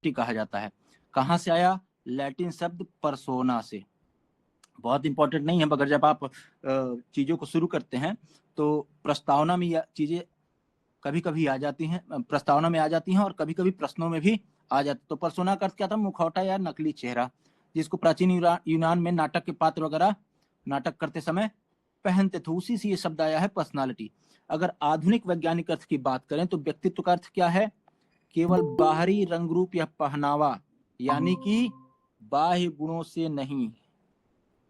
Personality कहा जाता है। कहाँ से आया? लैटिन शब्द पर्सोना से। बहुत इंपॉर्टेंट नहीं है, मगर जब आप चीजों को शुरू करते हैं तो प्रस्तावना में यह चीजें कभी कभी आ जाती हैं, प्रस्तावना में आ जाती हैं और कभी कभी प्रश्नों में भी आ जाती। तो पर्सोना का अर्थ क्या था? मुखौटा या नकली चेहरा, जिसको प्राचीन यूनान में नाटक के पात्र वगैरह नाटक करते समय पहनते थे, उसी से ये शब्द आया है पर्सनालिटी। अगर आधुनिक वैज्ञानिक अर्थ की बात करें तो व्यक्तित्व का अर्थ क्या है? केवल बाहरी रंग रूप या पहनावा, यानी कि बाह्य गुणों से नहीं।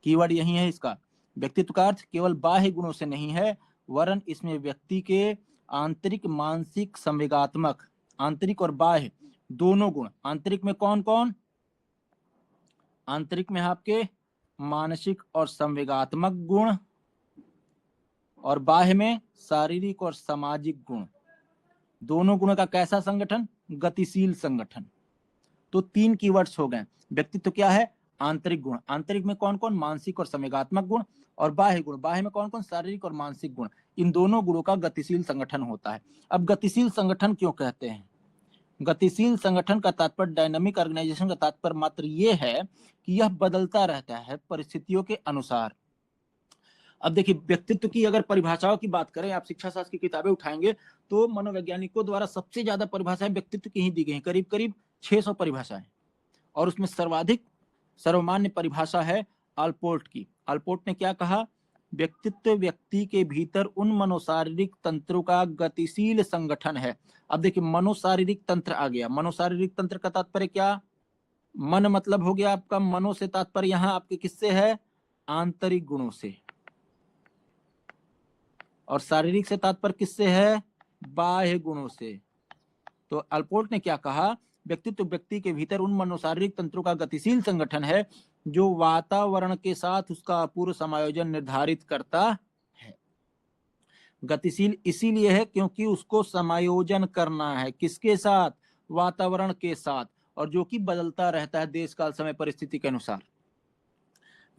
कीवर्ड यही है इसका। व्यक्तित्व का अर्थ केवल बाह्य गुणों से नहीं है, वरन इसमें व्यक्ति के आंतरिक, मानसिक, संवेगात्मक, आंतरिक और बाह्य दोनों गुण। आंतरिक में कौन कौन? आंतरिक में आपके मानसिक और संवेगात्मक गुण, और बाह्य में शारीरिक और सामाजिक गुण। दोनों गुणों का कैसा संगठन? गतिशील संगठन। तो 3 कीवर्ड्स हो गए। व्यक्तित्व क्या है? आंतरिक गुण। आंतरिक में कौन कौन? मानसिक और संवेगात्मक गुण। और बाह्य गुण, बाह्य में कौन कौन? शारीरिक और मानसिक गुण। इन दोनों गुणों का गतिशील संगठन होता है। अब गतिशील संगठन क्यों कहते हैं? गतिशील संगठन का तात्पर्य, डायनामिक ऑर्गेनाइजेशन का तात्पर्य मात्र ये है कि यह बदलता रहता है परिस्थितियों के अनुसार। अब देखिए, व्यक्तित्व की अगर परिभाषाओं की बात करें, आप शिक्षा शास्त्र की किताबें उठाएंगे तो मनोवैज्ञानिकों द्वारा सबसे ज्यादा परिभाषाएं व्यक्तित्व की ही दी गई, करीब करीब 600 परिभाषाएं। और उसमें सर्वाधिक सर्वमान्य परिभाषा है अल्पोर्ट की। अल्पोर्ट ने क्या कहा? व्यक्तित्व व्यक्ति के भीतर उन मनोशारीरिक तंत्रों का गतिशील संगठन है। अब देखिए, मनोशारीरिक तंत्र आ गया। मनोशारीरिक तंत्र का तात्पर्य क्या? मन मतलब हो गया आपका, मनो से तात्पर्य यहाँ आपके किससे है? आंतरिक गुणों से। और शारीरिक से तात्पर्य किससे है? बाह्य गुणों से। तो अल्पोर्ट ने क्या कहा? व्यक्तित्व व्यक्ति के भीतर उन मनोशारीरिक तंत्रों का गतिशील संगठन है जो वातावरण के साथ उसका अपूर्व समायोजन निर्धारित करता है। गतिशील इसीलिए है क्योंकि उसको समायोजन करना है। किसके साथ? वातावरण के साथ, और जो कि बदलता रहता है देश काल समय परिस्थिति के अनुसार।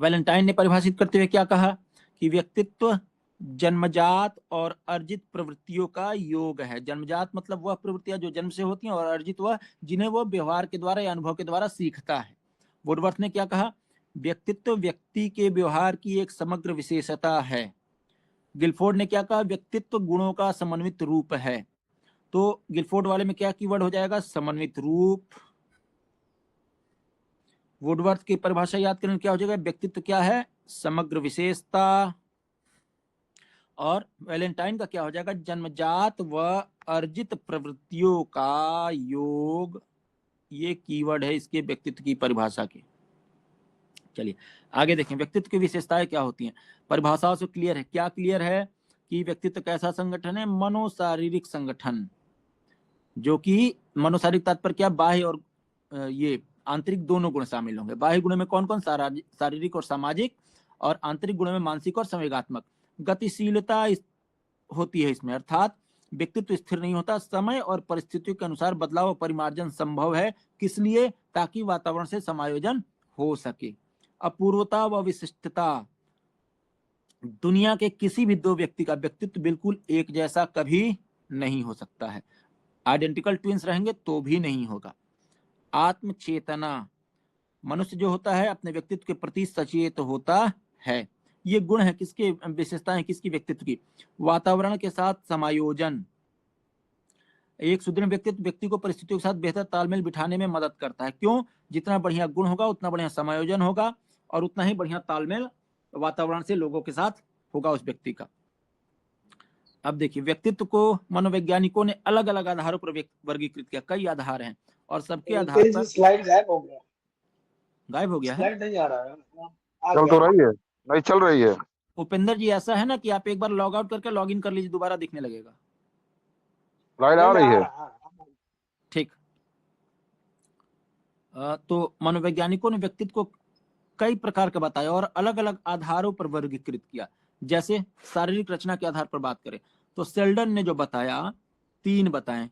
वैलेंटाइन ने परिभाषित करते हुए क्या कहा? कि व्यक्तित्व जन्मजात और अर्जित प्रवृत्तियों का योग है। जन्मजात मतलब वह प्रवृत्तियां जो जन्म से होती हैं, और अर्जित वह जिन्हें वह व्यवहार के द्वारा या अनुभव के द्वारा सीखता है। वुडवर्थ ने क्या कहा? व्यक्तित्व व्यक्ति के व्यवहार की एक समग्र विशेषता है। गिलफोर्ड ने क्या कहा? व्यक्तित्व गुणों का समन्वित रूप है। तो गिलफोर्ड वाले में क्या कीवर्ड हो जाएगा? समन्वित रूप। वुडवर्थ की परिभाषा याद करें, क्या हो जाएगा? व्यक्तित्व क्या है? समग्र विशेषता। और वैलेंटाइन का क्या हो जाएगा? जन्मजात व अर्जित प्रवृत्तियों का योग। ये कीवर्ड है इसके व्यक्तित्व की परिभाषा के। चलिए आगे देखें, व्यक्तित्व की विशेषताएं क्या होती हैं। परिभाषाओं से क्लियर है। क्या क्लियर है? कि व्यक्तित्व कैसा संगठन है? मनोशारीरिक संगठन। जो कि मनोशारीरिक तात्पर्य क्या? बाह्य और ये आंतरिक दोनों गुण शामिल होंगे। बाह्य गुणों में कौन कौन? शारीरिक और सामाजिक, और आंतरिक गुणों में मानसिक और संवेगात्मक। गतिशीलता होती है इसमें, अर्थात व्यक्तित्व स्थिर नहीं होता, समय और परिस्थितियों के अनुसार बदलाव और परिमार्जन संभव है। किस लिए? ताकि वातावरण से समायोजन हो सके। अपूर्वता व विशिष्टता, दुनिया के किसी भी 2 व्यक्ति का व्यक्तित्व बिल्कुल एक जैसा कभी नहीं हो सकता है। आइडेंटिकल ट्विंस रहेंगे तो भी नहीं होगा। आत्मचेतना, मनुष्य जो होता है अपने व्यक्तित्व के प्रति सचेत होता है। ये गुण है किसके? विशेषताएं किसकी? व्यक्तित्व की। वातावरण के साथ समायोजन, एक सुदृढ़ व्यक्तित्व व्यक्ति को परिस्थितियों के साथ बेहतर तालमेल बिठाने में मदद करता है। क्यों? जितना बढ़िया गुण होगा उतना बढ़िया समायोजन होगा, और उतना ही बढ़िया तालमेल वातावरण से, लोगों के साथ होगा उस व्यक्ति का। अब देखिए, व्यक्तित्व को मनोवैज्ञानिकों ने अलग अलग आधारों पर वर्गीकृत किया। कई आधार हैं और सबके आधार पर। स्लाइड गायब हो गया। गायब हो गया है? स्लाइड नहीं आ रहा है। चल तो रही है, नहीं चल रही है। उपेंद्र जी, ऐसा है ना कि आप एक बार लॉग आउट करके लॉग इन कर लीजिए, दोबारा दिखने लगेगा। लाइन आ रही है। ठीक। तो मनोवैज्ञानिकों ने व्यक्तित्व को कई प्रकार का बताया और अलग अलग आधारों पर वर्गीकृत किया। जैसे शारीरिक रचना के आधार पर बात करें तो सेल्डन ने जो बताया, 3 बताएं।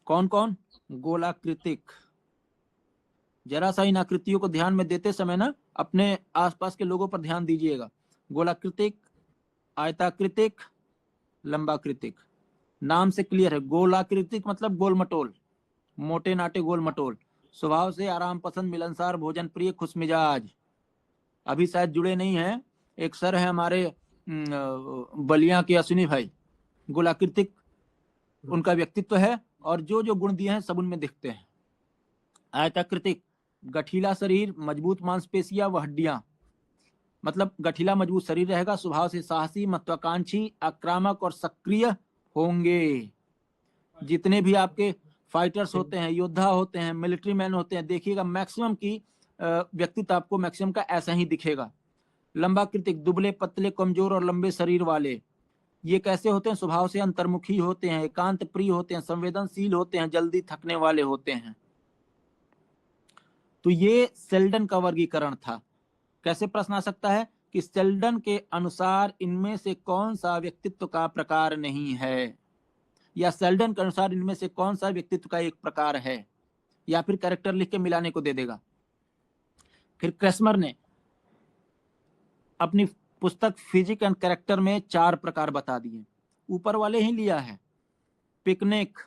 कौन कौन? गोलाकृतिक। जरा सा इन आकृतियों को ध्यान में देते समय ना अपने आसपास के लोगों पर ध्यान दीजिएगा। गोलाकृतिक, आयताकृतिक, लंबाकृतिक। नाम से क्लियर है। गोलाकृतिक मतलब गोल मटोल, मोटे नाटे गोल मटोल, स्वभाव से आराम पसंद, मिलनसार, भोजन प्रिय, खुश मिजाज। अभी शायद जुड़े नहीं हैं, एक सर है हमारे बलिया के अश्विनी भाई, गोलाकृतिक उनका व्यक्तित्व है और जो जो गुण दिए हैं सब उनमें दिखते हैं। आयताकृतिक, गठीला शरीर, मजबूत मांसपेशियां व हड्डियां, मतलब गठीला मजबूत शरीर रहेगा, स्वभाव से साहसी, महत्वाकांक्षी, आक्रामक और सक्रिय होंगे। जितने भी आपके फाइटर्स होते हैं, योद्धा होते हैं, मिलिट्री मैन होते हैं, देखिएगा मैक्सिमम की व्यक्तित्व आपको मैक्सिमम का ऐसा ही दिखेगा। लंबाकृतिक, दुबले पतले कमजोर और लंबे शरीर वाले, ये कैसे होते हैं? स्वभाव से अंतर्मुखी होते हैं, एकांत प्रिय होते हैं, संवेदनशील होते हैं, जल्दी थकने वाले होते हैं। तो ये सेल्डन का वर्गीकरण था। कैसे प्रश्न आ सकता है कि सेल्डन के अनुसार इनमें से कौन सा व्यक्तित्व का प्रकार नहीं है, या सेल्डन के अनुसार इनमें से कौन सा व्यक्तित्व का एक प्रकार है, या फिर कैरेक्टर लिख के मिलाने को दे देगा। फिर क्रेस्मर ने अपनी पुस्तक फिजिक एंड कैरेक्टर में 4 प्रकार बता दिए, ऊपर वाले ही लिया है। पिकनिक,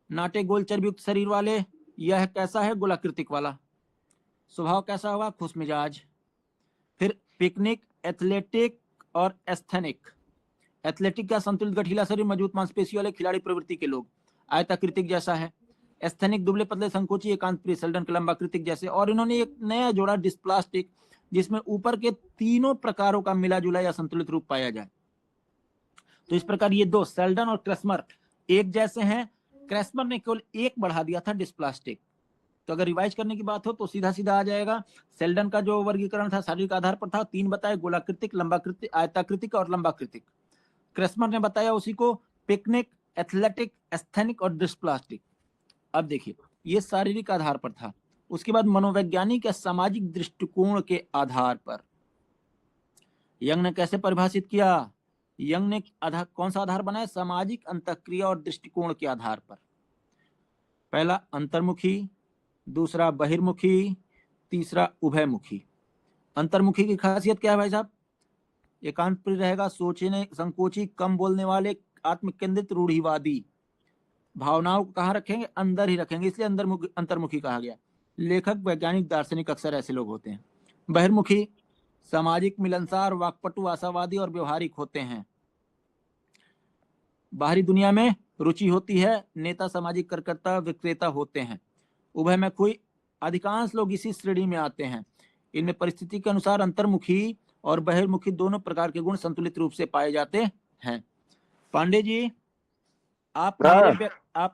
नाटे गोल चर्बीयुक्त शरीर वाले, यह कैसा है? गोलाकृतिक वाला। स्वभाव कैसा होगा? खुश मिजाज। फिर पिकनिक, एथलेटिक और एस्थेनिक। एथलेटिक का संतुलित गठीला शरीर, मजबूत मांसपेशी वाले, खिलाड़ी प्रवृत्ति के लोग। आयताकृतिक जैसा है। एस्थेनिक, दुबले पतले संकोची, एकांत प्रिय, सेल्डन के लंबाकृतिक जैसे। और इन्होंने एक नया जोड़ा, डिस्प्लास्टिक, जिसमें ऊपर के तीनों प्रकारों का मिला जुला या संतुलित रूप पाया जाए। तो इस प्रकार ये दो, सेल्डन और क्रेस्मर, एक जैसे हैं। क्रेस्मर ने केवल एक बढ़ा दिया था, डिस्प्लास्टिक। तो अगर रिवाइज करने की बात हो तो सीधा सीधा आ जाएगा। सेल्डन का जो वर्गीकरण था शारीरिक आधार पर था, 3 बताए, गोलाकृतिक, लंबाकृतिक, आयताकृतिक और लंबाकृतिक। क्रेस्मर ने बताया उसी को पिकनिक, एथलेटिक, एस्थेनिक और डिस्प्लास्टिक। अब देखिए, ये शारीरिक आधार पर था। उसके बाद मनोवैज्ञानिक या सामाजिक दृष्टिकोण के आधार पर यंग ने कैसे परिभाषित किया? यंग ने आधार, कौन सा आधार बनाया? सामाजिक अंतःक्रिया और दृष्टिकोण के आधार पर। पहला अंतर्मुखी, दूसरा बहिर्मुखी, तीसरा उभयमुखी। अंतर्मुखी की खासियत क्या है भाई साहब? एकांत प्रिय रहेगा, सोचने संकोची, कम बोलने वाले, आत्मकेंद्रित, रूढ़िवादी। भावनाओं को कहाँ रखेंगे? अंदर ही रखेंगे, इसलिए अंतर्मुखी कहा गया। लेखक, वैज्ञानिक, दार्शनिक अक्सर ऐसे लोग होते हैं। बहिर्मुखी, सामाजिक, मिलनसार, वाकपटु, आशावादी और व्यवहारिक होते हैं। बाहरी दुनिया में रुचि होती है, नेता, सामाजिक कार्यकर्ता, विक्रेता होते हैं। उभयमुखी, अधिकांश लोग इसी श्रेणी में आते हैं। इनमें परिस्थिति के अनुसार अंतर्मुखी और बहिर्मुखी दोनों प्रकार के गुण संतुलित रूप से पाए जाते हैं। पांडे जी, आप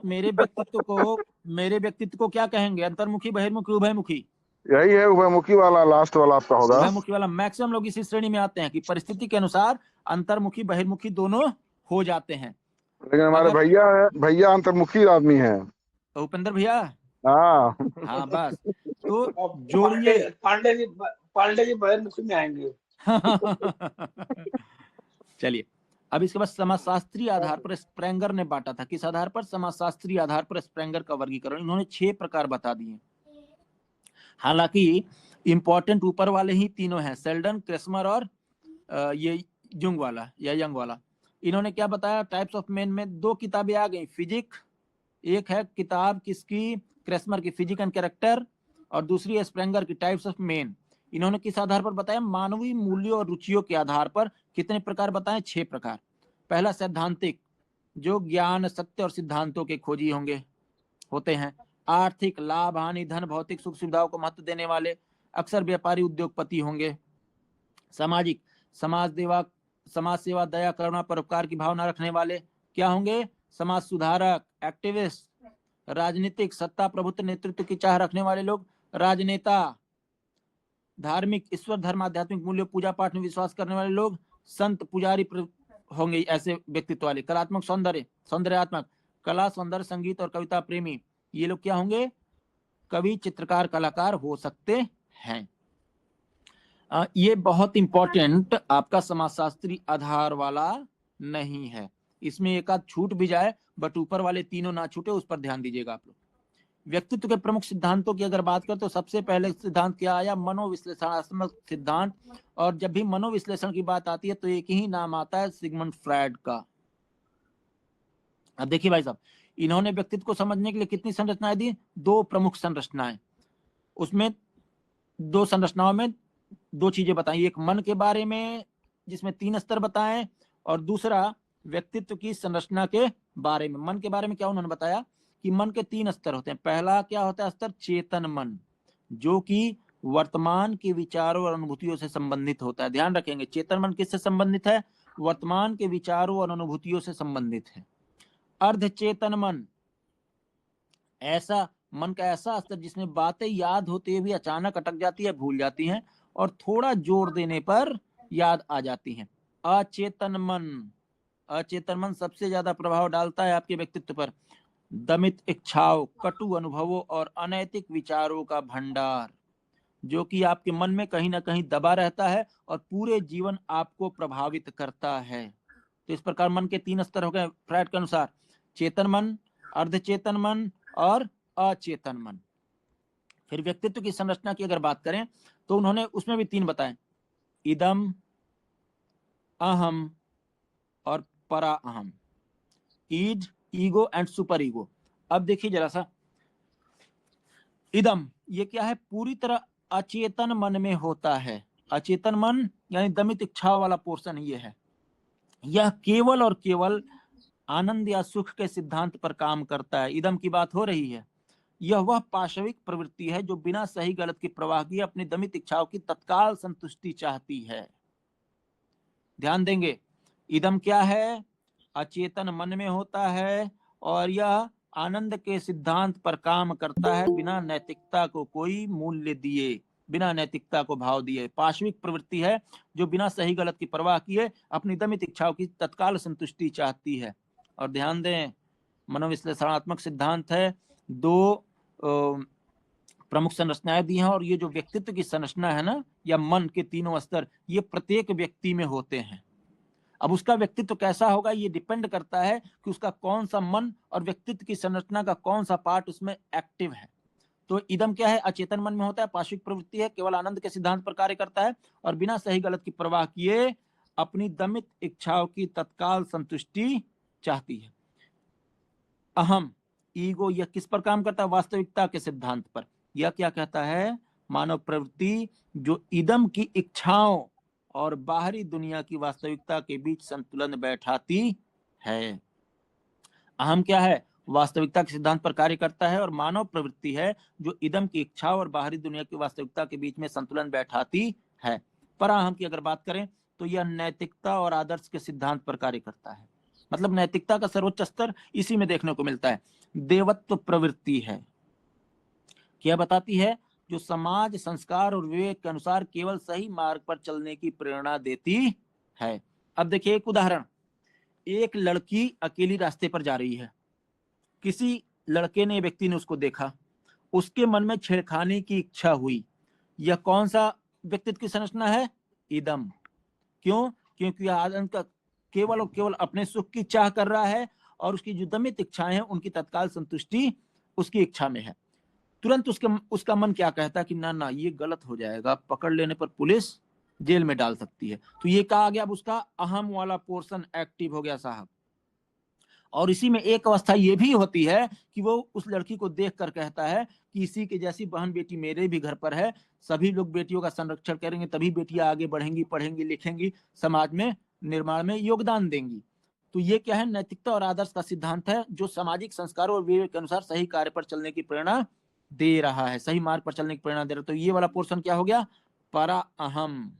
मेरे व्यक्तित्व को क्या कहेंगे? अंतर्मुखी, बहिर्मुखी, उभयमुखी? यही है, उभयमुखी वाला लास्ट वाला आपका होगा। उभयमुखी वाला। मैक्सिमम लोग इसी श्रेणी में आते हैं कि परिस्थिति के अनुसार अंतर्मुखी, बहिर्मुखी दोनों हो जाते हैं। लेकिन हमारे भैया अंतर्मुखी आदमी है। उपेंद्र भैया, हाँ हाँ बस, तो जोड़िए। पांडे जी बहिर्मुखी में आएंगे। चलिए, अब इसके बाद समाजशास्त्रीय आधार पर स्प्रेंगर ने बांटा था। किस आधार पर? समाजशास्त्रीय आधार पर स्प्रेंगर का वर्गीकरण। इन्होंने 6 प्रकार बता दिए। हालांकि इंपॉर्टेंट ऊपर वाले ही तीनों हैं, सेल्डन, क्रेस्मर और ये युंग वाला या यंग वाला। इन्होंने क्या बताया? टाइप्स ऑफ मेन में 2 किताबें आ गई। फिजिक, एक है किताब किसकी? क्रेस्मर की, फिजिक एंड कैरेक्टर, और दूसरी है स्प्रेंगर की, टाइप्स ऑफ मेन। इन्होंने किस आधार पर बताया? मानवीय मूल्यों और रुचियों के आधार पर। कितने प्रकार बताएं? 6 प्रकार। पहला सैद्धांतिक, जो ज्ञान, सत्य और सिद्धांतों के खोजी होते हैं। आर्थिक, लाभ, हानि, धन, भौतिक सुख सुविधाओं को महत्व देने वाले, अक्सर व्यापारी, उद्योगपति होंगे। सामाजिक, समाज सेवा, दया, करुणा, परोपकार की भावना रखने वाले क्या होंगे? समाज सुधारक, एक्टिविस्ट। राजनीतिक, सत्ता, प्रभुत्व, नेतृत्व की चाह रखने वाले लोग, राजनेता। धार्मिक, ईश्वर, धर्म, आध्यात्मिक मूल्यों, पूजा पाठ में विश्वास करने वाले लोग, संत, पुजारी होंगे ऐसे व्यक्तित्व वाले। कलात्मक, सौंदर्यात्मक, कला, सौंदर्य, संगीत और कविता प्रेमी, ये लोग क्या होंगे? कवि, चित्रकार, कलाकार हो सकते हैं। ये बहुत इंपॉर्टेंट आपका समाजशास्त्री आधार वाला नहीं है। इसमें एक आध छूट भी जाए, बट ऊपर वाले तीनों ना छूटे, उस पर ध्यान दीजिएगा आप लोग। व्यक्तित्व के प्रमुख सिद्धांतों की अगर बात करें तो सबसे पहले सिद्धांत क्या आया? मनोविश्लेषणात्मक सिद्धांत। और जब भी मनोविश्लेषण की बात आती है तो एक ही नाम आता है, सिगमंड फ्रायड का। अब देखिए भाई साहब, इन्होंने व्यक्तित्व को समझने के लिए कितनी संरचनाएं दी? 2 प्रमुख संरचनाएं। उसमें 2 संरचनाओं में 2 चीजें बताई, एक मन के बारे में जिसमें 3 स्तर बताए, और दूसरा व्यक्तित्व की संरचना के बारे में। मन के बारे में क्या उन्होंने बताया कि मन के 3 स्तर होते हैं। पहला क्या होता है स्तर? चेतन मन, जो कि वर्तमान के विचारों और अनुभूतियों से संबंधित होता है। ध्यान रखेंगे, चेतन मन किससे संबंधित है? वर्तमान के विचारों और अनुभूतियों से संबंधित है। अर्धचेतन मन, ऐसा मन का ऐसा स्तर जिसमें बातें याद होते हुए भी अचानक अटक जाती है, भूल जाती हैं, और थोड़ा जोर देने पर याद आ जाती हैं। अचेतन मन, अचेतन मन सबसे ज्यादा प्रभाव डालता है आपके व्यक्तित्व पर। दमित इच्छाओं, कटु अनुभवों और अनैतिक विचारों का भंडार, जो कि आपके मन में कहीं ना कहीं दबा रहता है और पूरे जीवन आपको प्रभावित करता है। तो इस प्रकार मन के 3 स्तर हो गए फ्रायड के अनुसार, चेतन मन, अर्धचेतन मन और अचेतन मन। फिर व्यक्तित्व की संरचना की अगर बात करें तो उन्होंने उसमें भी 3 बताए, इदम, अहम और परा अहम, ईड, ईगो एंड सुपर ईगो। अब देखिए जरा सा, इदम ये क्या है? पूरी तरह अचेतन मन में होता है। अचेतन मन यानी दमित इच्छा वाला पोर्शन ये है। यह केवल और केवल आनंद या सुख के सिद्धांत पर काम करता है। इदम की बात हो रही है। यह वह पाशविक प्रवृत्ति है जो बिना सही गलत की प्रवाह किए अपनी दमित इच्छाओं की तत्काल संतुष्टि चाहती है। ध्यान देंगे, इदम क्या है? अचेतन मन में होता है और यह आनंद के सिद्धांत पर काम करता है, बिना नैतिकता को कोई मूल्य दिए, बिना नैतिकता को भाव दिए। पाशविक प्रवृत्ति है जो बिना सही गलत की परवाह किए अपनी दमित इच्छाओं की तत्काल संतुष्टि चाहती है। और ध्यान दें, मनोविश्लेषणात्मक सिद्धांत है, 2 प्रमुख संरचनाएं दी हैं, और ये जो व्यक्तित्व की संरचना है ना, या मन के 3 स्तर, ये प्रत्येक व्यक्ति में होते हैं। अब उसका व्यक्तित्व कैसा होगा ये डिपेंड करता है कि उसका कौन सा मन और व्यक्तित्व की संरचना का कौन सा पार्ट उसमें एक्टिव है। तो इदम क्या है? अचेतन मन में होता है, पाशविक प्रवृत्ति है, केवल आनंद के सिद्धांत पर कार्य करता है और बिना सही गलत की परवाह किए अपनी दमित इच्छाओं की तत्काल संतुष्टि चाहती है। अहम, ईगो, यह किस पर काम करता है? वास्तविकता के सिद्धांत पर। यह क्या कहता है? मानव प्रवृत्ति जो इदम की इच्छाओं और बाहरी दुनिया की वास्तविकता के बीच संतुलन बैठाती है। अहम क्या है? वास्तविकता के सिद्धांत पर कार्य करता है, और मानव प्रवृत्ति है जो इदम की इच्छा और बाहरी दुनिया की वास्तविकता के बीच में संतुलन बैठाती है। पराअहम की अगर बात करें तो यह नैतिकता और आदर्श के सिद्धांत पर कार्य करता है। मतलब नैतिकता का सर्वोच्च स्तर इसी में देखने को मिलता है। देवत्व प्रवृत्ति है, क्या बताती है? जो समाज, संस्कार और विवेक के अनुसार केवल सही मार्ग पर चलने की प्रेरणा देती है। अब देखिए एक उदाहरण, एक लड़की अकेली रास्ते पर जा रही है, किसी लड़के ने, व्यक्ति ने उसको देखा, उसके मन में छेड़खानी की इच्छा हुई। यह कौन सा व्यक्तित्व की संरचना है? इदम। क्यों? क्योंकि आनंद का केवल और केवल अपने सुख की चाह कर रहा है, और उसकी जो दमित इच्छाएं हैं उनकी तत्काल संतुष्टि उसकी इच्छा में है। तुरंत उसका मन क्या कहता है कि ना ना ये गलत हो जाएगा, पकड़ लेने पर पुलिस जेल में डाल सकती है। तो ये कहा गया, अब उसका अहम वाला पोर्शन एक्टिव हो गया साहब। और इसी में एक अवस्था ये भी होती है कि वो उस लड़की को देखकर कहता है कि इसी के जैसी बहन बेटी मेरे भी घर पर है, सभी लोग बेटियों का संरक्षण करेंगे तभी बेटियां आगे बढ़ेंगी, पढ़ेंगी, लिखेंगी, समाज में निर्माण में योगदान देंगी। तो ये क्या है? नैतिकता और आदर्श का सिद्धांत है जो सामाजिक संस्कारों और विवेक के अनुसार सही कार्य पर चलने की प्रेरणा दे रहा है, सही मार्ग पर चलने की प्रेरणा दे रहा है। तो ये वाला पोर्शन क्या हो गया? परा अहम।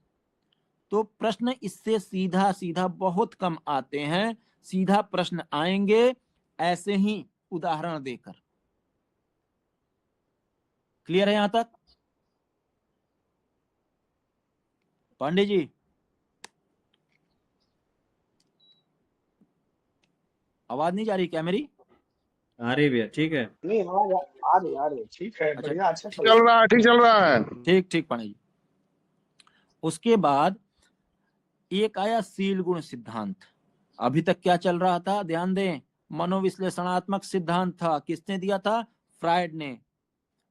तो प्रश्न इससे सीधा सीधा बहुत कम आते हैं, सीधा प्रश्न आएंगे ऐसे ही उदाहरण देकर। क्लियर है यहां तक पांडे जी? आवाज नहीं जा रही क्या मेरी? आ रही भैया, ठीक है। नहीं आ रही ठीक है, अच्छा, बढ़िया, अच्छा चल रहा है, ठीक चल रहा है। ठीक ठीक पांडे जी। उसके बाद एक आया शील गुण सिद्धांत। अभी तक क्या चल रहा था? ध्यान दें, मनोविश्लेषणात्मक सिद्धांत था, किसने दिया था? फ्रायड ने।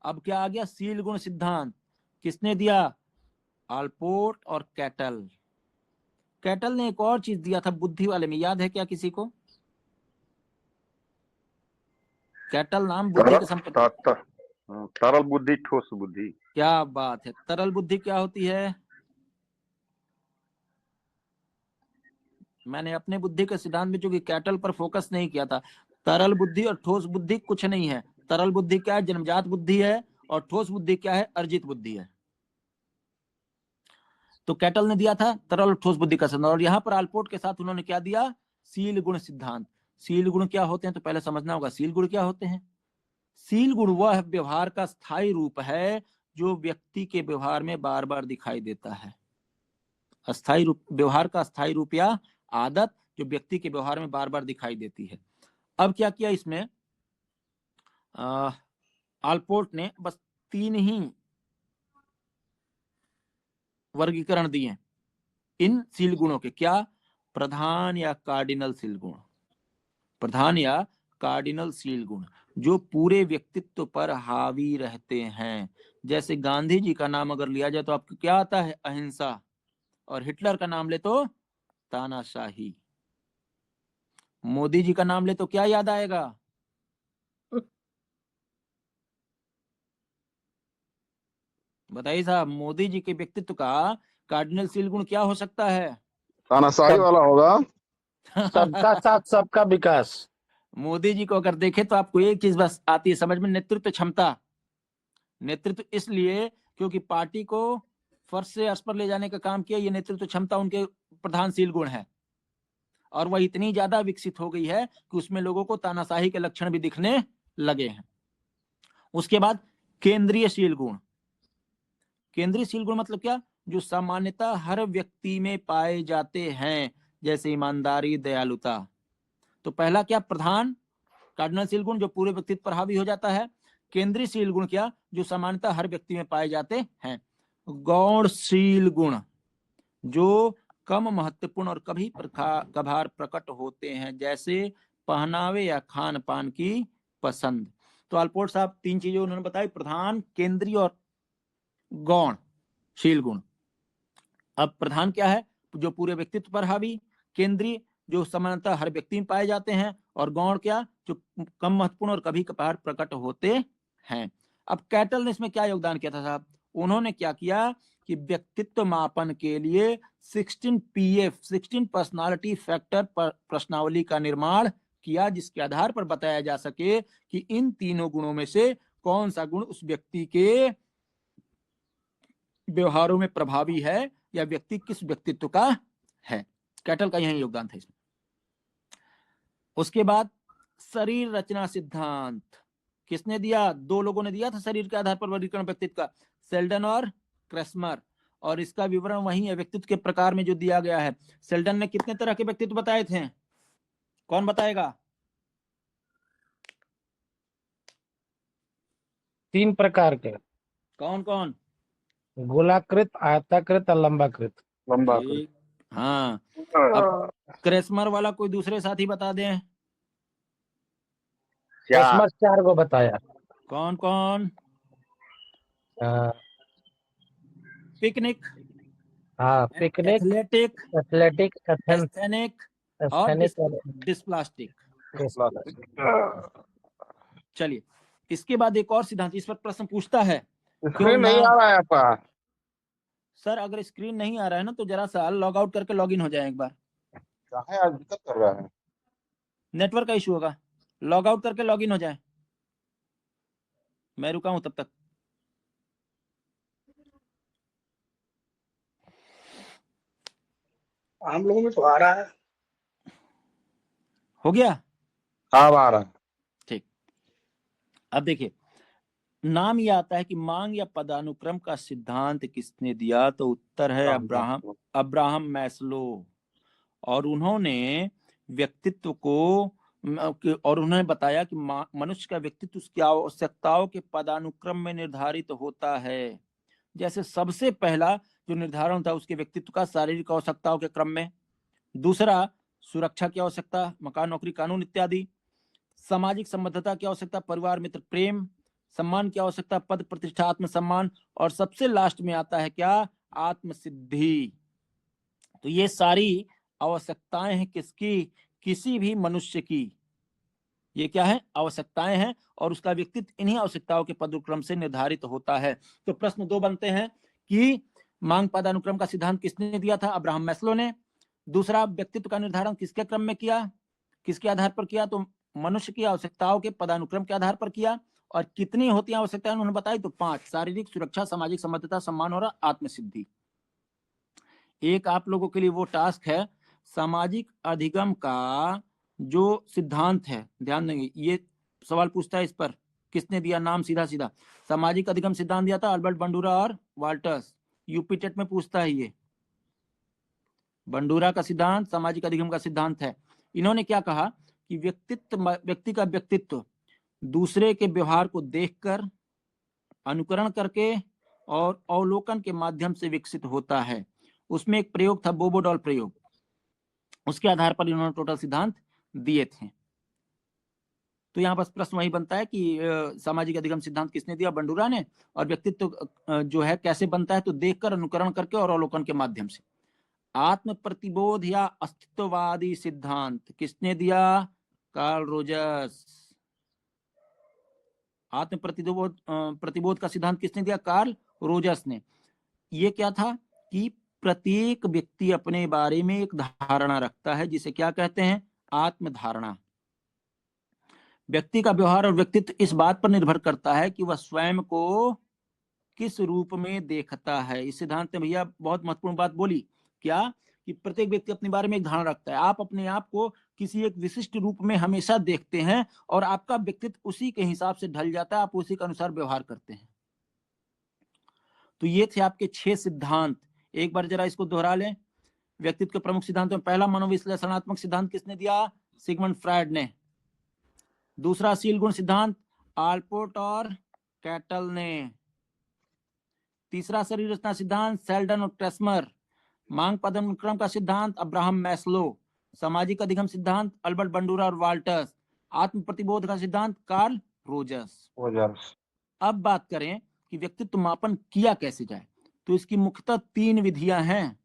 अब क्या आ गया? शील गुण सिद्धांत। किसने दिया? आलपोर्ट और कैटल। कैटल ने एक और चीज दिया था बुद्धि वाले में, याद है क्या किसी को? कैटल नाम बुद्धि की संपत्ति। तरल बुद्धि ठोस बुद्धि। क्या बात है। तरल बुद्धि क्या होती है? मैंने अपने बुद्धि के सिद्धांत में चूंकि कैटल पर फोकस नहीं किया था। तरल बुद्धि और ठोस बुद्धि कुछ नहीं है। तरल बुद्धि क्या है? जन्मजात बुद्धि है। और ठोस बुद्धि क्या है? अर्जित बुद्धि है। तो कैटल ने दिया था तरल और ठोस बुद्धि का सिद्धांत, और यहाँ पर आल्पोर्ट के साथ उन्होंने क्या दिया? शील गुण सिद्धांत। शील गुण क्या होते हैं तो पहले समझना होगा शील गुण क्या होते हैं। शील गुण वह व्यवहार का स्थायी रूप है जो व्यक्ति के व्यवहार में बार बार दिखाई देता है। अस्थायी रूप, व्यवहार का स्थायी रूप या आदत जो व्यक्ति के व्यवहार में बार बार दिखाई देती है। अब क्या किया इसमें आल्पोर्ट ने? बस 3 ही वर्गीकरण दिए इन शील गुणों के। क्या? प्रधान या कार्डिनल शील गुण। प्रधान या कार्डिनल शील गुण जो पूरे व्यक्तित्व पर हावी रहते हैं। जैसे गांधी जी का नाम अगर लिया जाए तो आपको क्या आता है? अहिंसा। और हिटलर का नाम ले तो तानाशाही। मोदी जी का नाम ले तो क्या याद आएगा? बताइए साहब, मोदी जी के व्यक्तित्व का कार्डिनल शील गुण क्या हो सकता है? तानाशाही सब वाला होगा। सबका साथ सबका विकास। मोदी जी को अगर देखें तो आपको एक चीज बस आती है समझ में, नेतृत्व क्षमता। नेतृत्व इसलिए क्योंकि पार्टी को फर्श से अर्श पर ले जाने का काम किया। ये नेतृत्व क्षमता उनके प्रधानशील गुण है, और वह इतनी ज्यादा विकसित हो गई है कि उसमें लोगों को तानाशाही के लक्षण भी दिखने लगे हैं। उसके बाद केंद्रीय शील गुण। केंद्रीय शील गुण मतलब क्या? जो सामान्यतः हर व्यक्ति में पाए जाते हैं, जैसे ईमानदारी, दयालुता। तो पहला क्या? प्रधान कार्डिनल शील गुण जो पूरे व्यक्तित्व पर हावी हो जाता है। केंद्रीय शील गुण क्या? जो सामान्यतः हर व्यक्ति में पाए जाते हैं। गौणशील गुण जो कम महत्वपूर्ण और कभी कभार प्रकट होते हैं, जैसे पहनावे या खान पान की पसंद। तो आल्पोर्ट साहब 3 चीजें उन्होंने बताई, प्रधान, केंद्रीय और गौणशील गुण। अब प्रधान क्या है? जो पूरे व्यक्तित्व पर हावी। केंद्रीय जो सामान्यतः हर व्यक्ति में पाए जाते हैं। और गौण क्या? जो कम महत्वपूर्ण और कभी कभार प्रकट होते हैं। अब कैटल ने इसमें क्या योगदान किया था साहब? उन्होंने क्या किया कि व्यक्तित्व मापन के लिए 16 PF 16 पर्सनालिटी फैक्टर प्रश्नावली का निर्माण किया, जिसके आधार पर बताया जा सके कि इन तीनों गुणों में से कौन सा गुण उस व्यक्ति के व्यवहारों में प्रभावी है या व्यक्ति किस व्यक्तित्व का है। कैटल का यही योगदान था इसमें। उसके बाद शरीर रचना सिद्धांत किसने दिया? 2 लोगों ने दिया था शरीर के आधार पर वर्गीकरण व्यक्तित्व का, सेल्डन और क्रेस्मर। और इसका विवरण वही है व्यक्तित्व के प्रकार में जो दिया गया है। सेल्डन ने कितने तरह के व्यक्तित्व बताए थे? कौन बताएगा? 3 प्रकार के। कौन कौन? गोलाकृत, आयताकृत और लंबाकृत। लंबा ठीक, हाँ। अब क्रेस्मर वाला कोई दूसरे साथी बता दें। क्रिसमस 4 को बताया। कौन कौन? पिकनिक, हाँ, पिकनिक, एथलेटिक, एथलेटिक, एस्थेनिक और एस्थेनिक और डिस्प्लास्टिक। डिस्प्लास्टिक। चलिए, इसके बाद एक और सिद्धांत इस पर प्रश्न पूछता है। स्क्रीन नहीं आ रहा है आपका। सर अगर स्क्रीन नहीं आ रहा है ना तो जरा सा लॉग आउट करके लॉग इन हो जाए एक बार। क्या है आज दिक्कत कर रहा है? नेटवर्क का इशू होगा। लॉग आउट करके लॉग इन हो जाए। मैं रुका हूं तब तक। हम लोगों में तो आ रहा है। हो गया? अब आ रहा है। ठीक। अब देखिए, नाम ये आता है कि मांग या पदानुक्रम का सिद्धांत किसने दिया? तो उत्तर है अब्राहम मैस्लो। और उन्होंने व्यक्तित्व को और उन्होंने बताया कि मनुष्य का व्यक्तित्व उसकी आवश्यकताओं के पदानुक्रम में निर्धारित होता है। जैसे सबसे पहला जो निर्धारण था उसके व्यक्तित्व का शारीरिक आवश्यकताओं के क्रम में। दूसरा सुरक्षा की आवश्यकता, मकान, नौकरी, कानून इत्यादि। सामाजिक संबद्धता की आवश्यकता, परिवार, मित्र, प्रेम। सम्मान की आवश्यकता, पद, प्रतिष्ठा, आत्म सम्मान। और सबसे लास्ट में आता है क्या? आत्मसिद्धि। तो ये सारी आवश्यकताएं हैं किसकी? किसी भी मनुष्य की। ये क्या है? आवश्यकताएं हैं, और उसका व्यक्तित्व इन्हीं आवश्यकताओं के पदानुक्रम से निर्धारित होता है। तो प्रश्न 2 बनते हैं कि मांग पदानुक्रम का सिद्धांत किसने दिया था? अब्राहम मैस्लो ने। दूसरा, व्यक्तित्व का निर्धारण किसके क्रम में किया, किसके आधार पर किया? तो मनुष्य की आवश्यकताओं के पदानुक्रम के आधार पर किया। और कितनी होती है आवश्यकताएं उन्होंने बताई? तो 5: शारीरिक सुरक्षा, सामाजिक समर्थता, सम्मान और आत्मसिद्धि। एक आप लोगों के लिए वो टास्क है, सामाजिक अधिगम का जो सिद्धांत है, ध्यान देंगे, ये सवाल पूछता है इस पर किसने दिया नाम, सीधा सीधा सामाजिक अधिगम सिद्धांत दिया था अल्बर्ट बंडूरा और वाल्टर्स। यूपी टेट में पूछता है ये, बंडूरा का सिद्धांत सामाजिक अधिगम का सिद्धांत है। इन्होंने क्या कहा कि व्यक्ति का व्यक्तित्व दूसरे के व्यवहार को देखकर, अनुकरण करके और अवलोकन के माध्यम से विकसित होता है। उसमें एक प्रयोग था बोबोडॉल प्रयोग, उसके आधार पर इन्होंने टोटल सिद्धांत दिए थे। तो यहाँ बस प्रश्न वही बनता है कि सामाजिक अधिगम सिद्धांत किसने दिया? बंडूरा ने। और व्यक्तित्व जो है कैसे बनता है? तो देखकर, अनुकरण करके और अवलोकन के माध्यम से। आत्म प्रतिबोध या अस्तित्ववादी सिद्धांत किसने दिया? Carl Rogers. आत्म प्रतिबोध का सिद्धांत किसने दिया? कार्ल रोजर्स ने। ये क्या था कि प्रत्येक व्यक्ति अपने बारे में एक धारणा रखता है, जिसे क्या कहते हैं? आत्मधारणा। व्यक्ति का व्यवहार और व्यक्तित्व इस बात पर निर्भर करता है कि वह स्वयं को किस रूप में देखता है। इस सिद्धांत ने भैया बहुत महत्वपूर्ण बात बोली, क्या? कि प्रत्येक व्यक्ति अपने बारे में एक धारणा रखता है। आप अपने आप को किसी एक विशिष्ट रूप में हमेशा देखते हैं और आपका व्यक्तित्व उसी के हिसाब से ढल जाता है, आप उसी के अनुसार व्यवहार करते हैं। तो ये थे आपके 6 सिद्धांत। एक बार जरा इसको दोहरा लें। व्यक्तित्व के प्रमुख सिद्धांतों में पहला, मनोविश्लेषणात्मक सिद्धांत किसने दिया? सिगमंड फ्रायड ने। दूसरा, शील गुण सिद्धांत आल्पोर्ट और कैटल ने। तीसरा, शरीर रचना सिद्धांत सेल्डन और क्रेस्मर। मांग पदानुक्रम का सिद्धांत अब्राहम मैस्लो। सामाजिक अधिगम सिद्धांत अल्बर्ट बंडूरा और वाल्टर्स। आत्म प्रतिबोध का सिद्धांत कार्ल रोजर्स। अब बात करें कि व्यक्तित्व मापन किया कैसे जाए, तो इसकी मुख्यतः 3 विधियां हैं: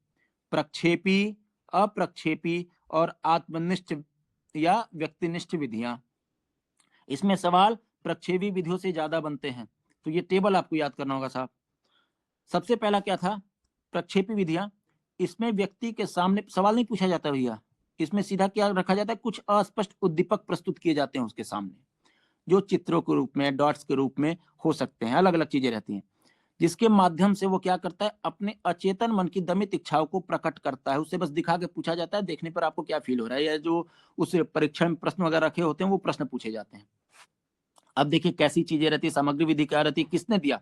प्रक्षेपी, अप्रक्षेपी और आत्मनिष्ठ या व्यक्तिनिष्ठ विधियां। इसमें सवाल प्रक्षेपी विधियों से ज्यादा बनते हैं, तो ये टेबल आपको याद करना होगा साहब। सबसे पहला क्या था? प्रक्षेपी विधियां। इसमें व्यक्ति के सामने सवाल नहीं पूछा जाता भैया, इसमें सीधा क्या रखा जाता है? कुछ अस्पष्ट उद्दीपक प्रस्तुत किए जाते हैं उसके सामने, जो चित्रों के रूप में, डॉट्स के रूप में हो सकते हैं, अलग अलग चीजें रहती हैं, जिसके माध्यम से वो क्या करता है? अपने अचेतन मन की दमित इच्छाओं को प्रकट करता है। उससे बस दिखा के पूछा जाता है, देखने पर आपको क्या फील हो रहा है, या जो उस परीक्षा में प्रश्न वगैरह रखे होते हैं वो प्रश्न पूछे जाते हैं। अब देखिए कैसी चीजें रहती है, सामग्री विधि क्या रहती है, किसने दिया?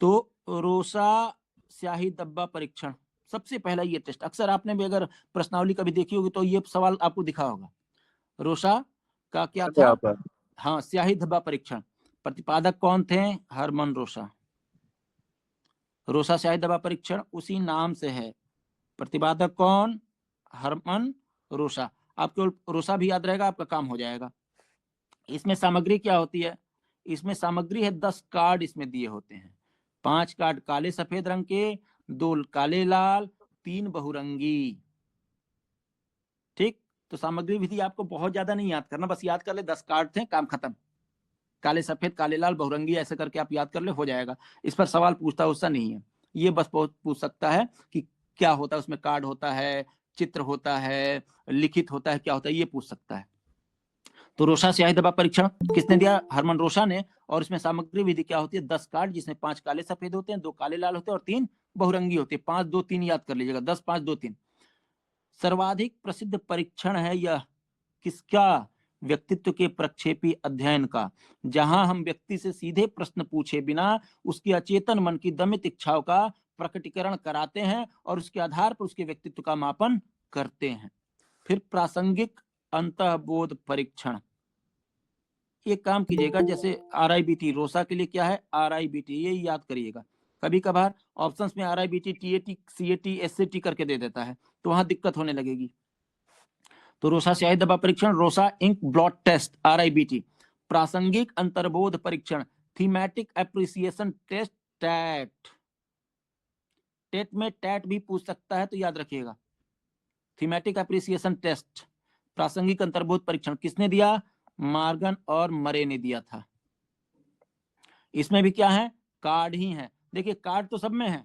तो रोसा स्याही धब्बा परीक्षण, सबसे पहला ये टेस्ट। अक्सर आपने भी अगर प्रश्नावली कभी देखी होगी तो ये सवाल आपको दिखा होगा। रोसा का क्या था? हाँ, स्याही धब्बा परीक्षण। प्रतिपादक कौन थे? हरमन रोसा। रोसा स्याही धब्बा परीक्षण उसी नाम से है। प्रतिपादक कौन? हरमन रोसा। आपको रोसा भी याद रहेगा, आपका काम हो जाएगा। इसमें सामग्री क्या होती है? इसमें सामग्री है 10 कार्ड इसमें दिए होते हैं। 5 कार्ड काले सफेद रंग के, 2 काले लाल, 3 बहुरंगी। ठीक, तो सामग्री विधि आपको बहुत ज्यादा नहीं याद करना, बस याद कर ले 10 कार्ड थे, काम खत्म। काले सफेद, काले लाल, बहुरंगी, ऐसे करके आप याद कर ले, हो जाएगा। इस पर सवाल पूछता उससा नहीं है, ये बस पूछ सकता है कि क्या होता है उसमें। कार्ड होता है, चित्र होता है, लिखित होता है, क्या होता है, ये पूछ सकता है। तो रोसा स्याही धब्बा परीक्षण किसने दिया? हरमन रोसा ने। और इसमें सामग्री विधि क्या होती है? 10 कार्ड, जिसमें 5 काले सफेद होते हैं, 2 काले लाल होते हैं और 3 बहुरंगी होते हैं। 5 2 3 याद कर लीजिएगा, 10 5 2 3। सर्वाधिक प्रसिद्ध परीक्षण है यह किसका? व्यक्तित्व के प्रक्षेपी अध्ययन का, जहां हम व्यक्ति से सीधे प्रश्न पूछे बिना उसके अचेतन मन की दमित इच्छाओं का प्रकटीकरण कराते हैं और उसके आधार पर उसके व्यक्तित्व का मापन करते हैं। फिर प्रासंगिक अंतःबोध परीक्षण। एक काम कीजिएगा, जैसे RIBT, रोसा के लिए क्या है? RIBT, ये याद करिएगा। कभी कभार ऑप्शंस में RIBT, TAT, CAT, SAT करके दे देता है, तो वहां दिक्कत होने लगेगी। तो रोसा स्याही धब्बा परीक्षण, Rorschach ink blot test, RIBT। प्रासंगिक अंतर्बोध परीक्षण, thematic apperception test, TAT. TET में टैट भी पूछ सकता है, तो याद रखिएगा। थीमेटिक एप्रिसिएशन टेस्ट, प्रासंगिक अंतर्बोध परीक्षण किसने दिया? मॉर्गन और मरे ने दिया था। इसमें भी क्या है, कार्ड ही है। देखिए कार्ड तो सब में है,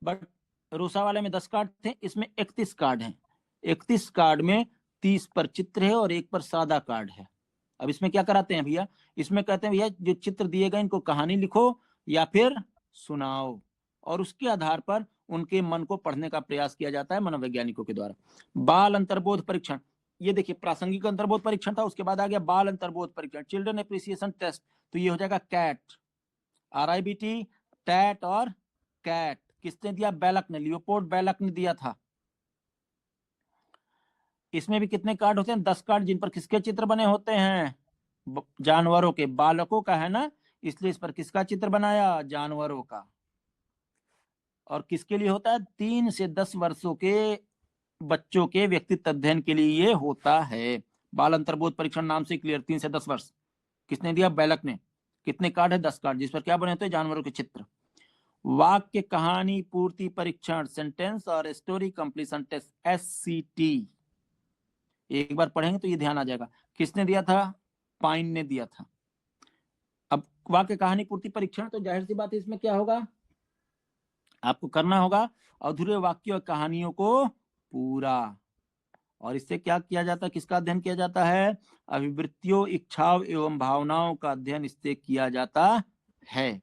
बट रोसा वाले में 10 कार्ड थे, इसमें 31 कार्ड हैं। 31 कार्ड में 30 पर चित्र है और 1 पर सादा कार्ड है। अब इसमें क्या कराते हैं भैया, इसमें कहते हैं भैया जो चित्र दिए गए इनको कहानी लिखो या फिर सुनाओ, और उसके आधार पर उनके मन को पढ़ने का प्रयास किया जाता है मनोवैज्ञानिकों के द्वारा। बाल अंतर्बोध परीक्षण, ये देखिए प्रासंगिक अंतर्बोध परीक्षण था, उसके बाद आ गया बाल अंतर्बोध परीक्षण, चिल्ड्रन एप्रिसिएशन टेस्ट, तो ये हो जाएगा कैट, RIBT, टैट और कैट। किसने दिया, बेलक ने, लियोपोल्ड बेलक ने दिया था। इसमें भी कितने कार्ड होते हैं, 10 कार्ड, जिन पर किसके चित्र बने होते हैं, जानवरों के, बालकों का है ना, इसलिए इस पर किसका चित्र बनाया, जानवरों का। और किसके लिए होता है, 3 से 10 वर्षों के बच्चों के व्यक्तित्व अध्ययन के लिए ये होता है। बाल अंतर्बोध परीक्षण नाम से क्लियर, 3 से 10 वर्ष। किसने दिया, बेलक ने। कितने कार्ड है, 10 कार्ड, जिस पर क्या बने होते हैं, जानवरों के चित्र। वाक्य कहानी पूर्ति परीक्षण, सेंटेंस और स्टोरी कंप्लीशन टेस्ट, SCT, एक बार पढ़ेंगे तो ये ध्यान आ जाएगा। किसने दिया था, पाइन ने दिया था। अब वाक्य कहानी पूर्ति परीक्षण, तो जाहिर सी बात है इसमें क्या होगा, आपको करना होगा अधूरे वाक्यों और कहानियों को पूरा। और इससे क्या किया जाता है, किसका अध्ययन किया जाता है, अभिवृत्तियों, इच्छाओं एवं भावनाओं का अध्ययन इससे किया जाता है।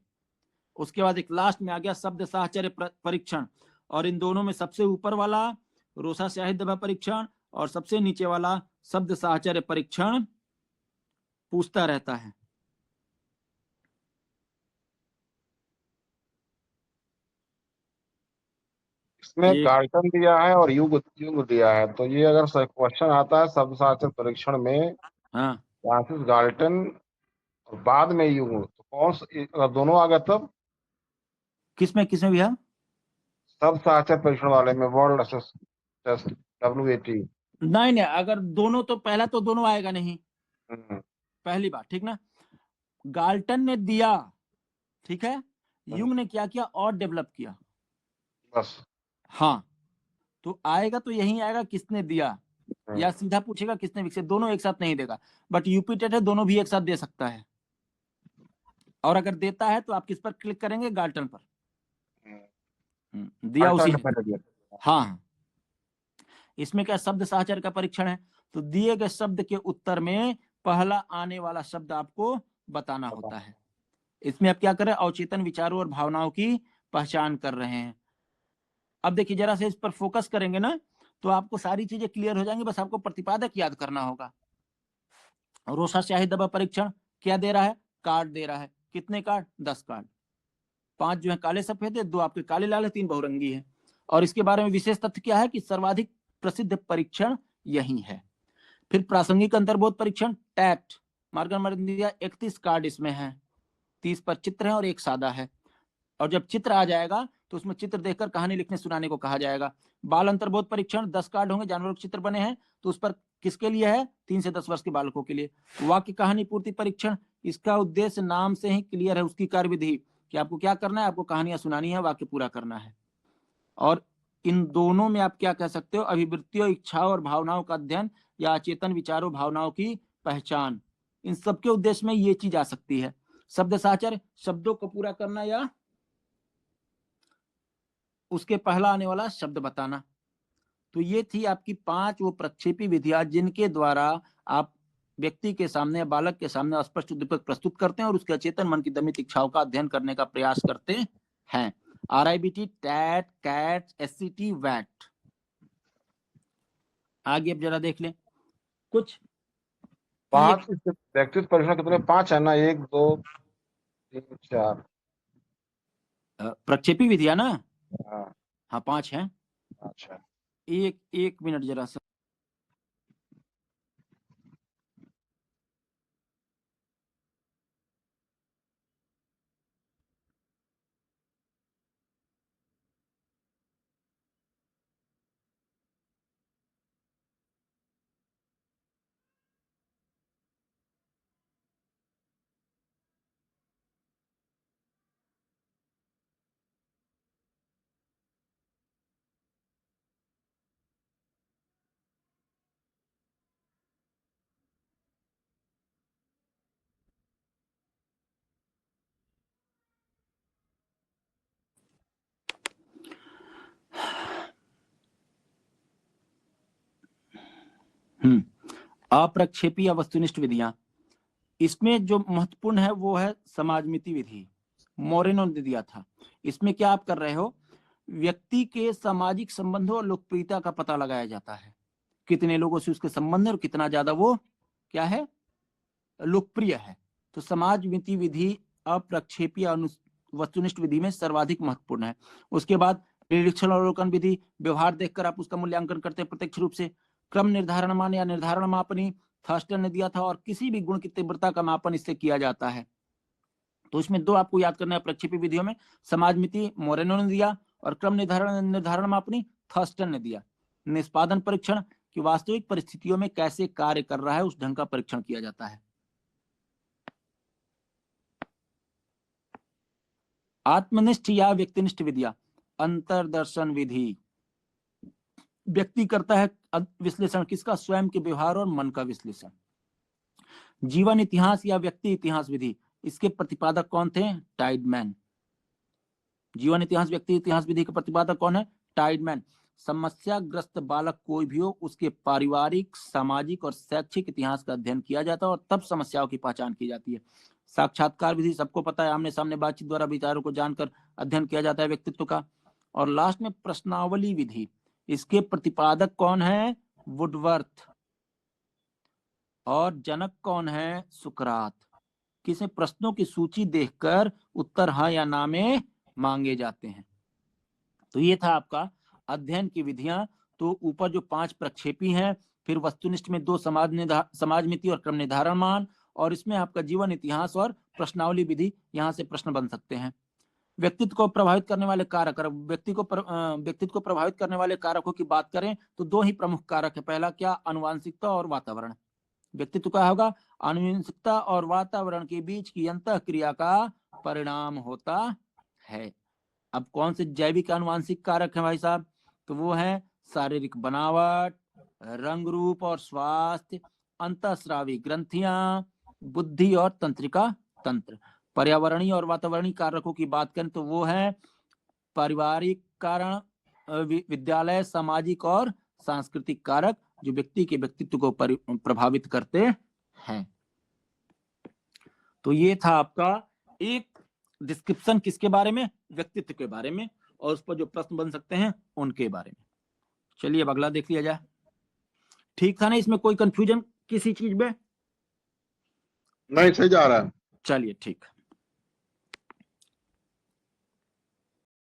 उसके बाद एक लास्ट में आ गया शब्द साहचर्य परीक्षण, और इन दोनों में सबसे ऊपर वाला रोसा साहित्य दबा परीक्षण और सबसे नीचे वाला शब्द साहचर्य परीक्षण पूछता रहता है। इसमें एक, कार्टन दिया है और युग युग दिया है, तो ये अगर क्वेश्चन आता है शब्द साचर परीक्षण में, हाँ फ्रांसिस गाल्टन और बाद में युग, तो अगर दोनों आ गया तब, किसमें किसमें भैया, शब्द साचर परीक्षण वाले में, वर्ल्ड असेस टेस्ट, WAT। नहीं नहीं, अगर दोनों, तो पहला तो दोनों आएगा नहीं, पहली बात, ठीक ना। गाल्टन ने दिया, ठीक है, युंग ने क्या किया और डेवलप किया, बस। हाँ, तो आएगा तो यही आएगा किसने दिया, या हम्म, सीधा पूछेगा किसने विकसित, दोनों एक साथ नहीं देगा। बट यूपी टेट है, दोनों भी एक साथ दे सकता है। और अगर देता है तो आप किस पर क्लिक करेंगे, गाल्टन पर। दिया गाल्टन उसी ने ने। पहले दिया। हाँ हाँ। इसमें क्या शब्द साहचर्य का परीक्षण है, तो दिए गए शब्द के उत्तर में पहला आने वाला शब्द आपको बताना होता है। इसमें आप क्या कर रहे हैं, अवचेतन विचारों और भावनाओं की पहचान कर रहे हैं। अब देखिए जरा से इस पर फोकस करेंगे ना, तो आपको सारी चीजें क्लियर हो जाएंगी, बस आपको प्रतिपादक याद करना होगा। रोसा स्याही दबा परीक्षण क्या दे रहा है, कार्ड दे रहा है, कितने कार्ड, 10 कार्ड, 5 जो है काले सफेद है, 2 आपके काले लाल है, 3 बहुरंगी है। और इसके बारे में विशेष तथ्य क्या है कि सर्वाधिक प्रसिद्ध परीक्षण यही है। फिर प्रासंगिक अंतर्बोध परीक्षण, टैट, मार्गन मरिंदिया, 31 कार्ड इसमें है, 30 पर चित्र है और 1 सादा है। और जब चित्र आ जाएगा तो उसमें चित्र देखकर कहानी लिखने सुनाने को कहा जाएगा। बाल अंतर्बोध परीक्षण, 10 कार्ड होंगे, जानवरों के चित्र बने हैं, तो उस पर किसके लिए है, 3 से 10 वर्ष के बालकों के लिए। वाक्य कहानी पूर्ति परीक्षण, इसका उद्देश्य नाम से ही क्लियर है, उसकी कार्यविधि कि आपको क्या करना है, आपको कहानियां सुनानी है, वाक्य पूरा करना है। और इन दोनों में आप क्या कह सकते हो, अभिवृत्तियों, इच्छाओं और भावनाओं का अध्ययन या अचेतन विचारों भावनाओं की पहचान, इन सबके उद्देश्य में ये चीज आ सकती है। शब्द साहचर्य, शब्दों को पूरा करना या उसके पहला आने वाला शब्द बताना। तो ये थी आपकी 5 वो प्रक्षेपी विधियां जिनके द्वारा आप व्यक्ति के सामने, बालक के सामने स्पष्ट उद्दीपक प्रस्तुत करते हैं और उसके अचेतन मन की दमित इच्छाओं का अध्ययन करने का प्रयास करते हैं। RIBT, टैट, कैट, SCT, वैट। आगे अब जरा देख लें कुछ। ये 5 व्यक्तित्व परीक्षण कितने, 5 है ना, 1 2 3 4। प्रक्षेपी विधियां ना, हाँ। हाँ 5 हैं। अच्छा। एक एक मिनट जरा सा, अप्रक्षेपी या वस्तुनिष्ठ विधियां, इसमें जो महत्वपूर्ण है वो है समाजमिति विधि, मोरेनो ने दिया था। इसमें क्या आप कर रहे हो, व्यक्ति के सामाजिक संबंधों और लोकप्रियता का पता लगाया जाता है, कितने लोगों से उसके संबंध और कितना ज्यादा वो क्या है, लोकप्रिय है। तो समाजमिति विधि अप्रक्षेपी या वस्तुनिष्ठ विधि में सर्वाधिक महत्वपूर्ण है। उसके बाद निरीक्षण और अवलोकन विधि, व्यवहार देखकर आप उसका मूल्यांकन करते हैं प्रत्यक्ष रूप से। क्रम निर्धारण मान या निर्धारण मापनी थर्स्टन ने दिया था, और किसी भी गुण की तीव्रता का मापन इससे किया जाता है। तो इसमें दो आपको याद करना है प्रक्षेपी विधियों में, समाजमिति मोरेनो ने दिया और क्रम निर्धारण मापनी थर्स्टन ने दिया। निष्पादन परीक्षण कि वास्तविक परिस्थितियों में कैसे कार्य कर रहा है उस ढंग का परीक्षण किया जाता है। आत्मनिष्ठ या व्यक्तिनिष्ठ विधियां, अंतर्दर्शन विधि, व्यक्ति करता है विश्लेषण किसका, स्वयं के व्यवहार और मन का विश्लेषण। जीवन इतिहास या व्यक्ति इतिहास विधि, इसके प्रतिपादक कौन थे, टाइडमैन। जीवन इतिहास व्यक्ति इतिहास विधि के प्रतिपादक कौन है, टाइडमैन। समस्याग्रस्त बालक कोई भी हो, उसके पारिवारिक, सामाजिक और शैक्षिक इतिहास का अध्ययन किया जाता है और तब समस्याओं की पहचान की जाती है। साक्षात्कार विधि, सबको पता है, आमने सामने बातचीत द्वारा विचारों को जानकर अध्ययन किया जाता है व्यक्तित्व का। और लास्ट में प्रश्नावली विधि, इसके प्रतिपादक कौन है, वुडवर्थ। और जनक कौन है, सुकरात। किसे प्रश्नों की सूची देखकर उत्तर हाँ या ना में मांगे जाते हैं। तो ये था आपका अध्ययन की विधियां। तो ऊपर जो 5 प्रक्षेपी हैं, फिर वस्तुनिष्ठ में 2 समाजमिति और क्रम निर्धारण मान, और इसमें आपका जीवन इतिहास और प्रश्नावली विधि, यहाँ से प्रश्न बन सकते हैं। व्यक्तित्व को प्रभावित करने वाले कारक, व्यक्तित्व को प्रभावित करने वाले कारकों की बात करें तो 2 ही प्रमुख कारक है। पहला क्या, आनुवंशिकता और वातावरण। व्यक्तित्व क्या होगा, आनुवंशिकता और वातावरण के बीच की अंतःक्रिया का परिणाम होता है। अब कौन से जैविक आनुवंशिक कारक हैं भाई साहब, तो वो है शारीरिक बनावट, रंग रूप और स्वास्थ्य, अंतःस्रावी ग्रंथियां, बुद्धि और तंत्रिका तंत्र। पर्यावरणीय और वातावरणीय कारकों की बात करें तो वो है पारिवारिक कारण, विद्यालय, सामाजिक और सांस्कृतिक कारक, जो व्यक्ति के व्यक्तित्व को प्रभावित करते हैं। तो ये था आपका एक डिस्क्रिप्शन किसके बारे में, व्यक्तित्व के बारे में, और उस पर जो प्रश्न बन सकते हैं उनके बारे में। चलिए अब अगला देख लिया जाए। ठीक था ना, इसमें कोई कंफ्यूजन किसी चीज में? नहीं, सही जा रहा है। चलिए ठीक।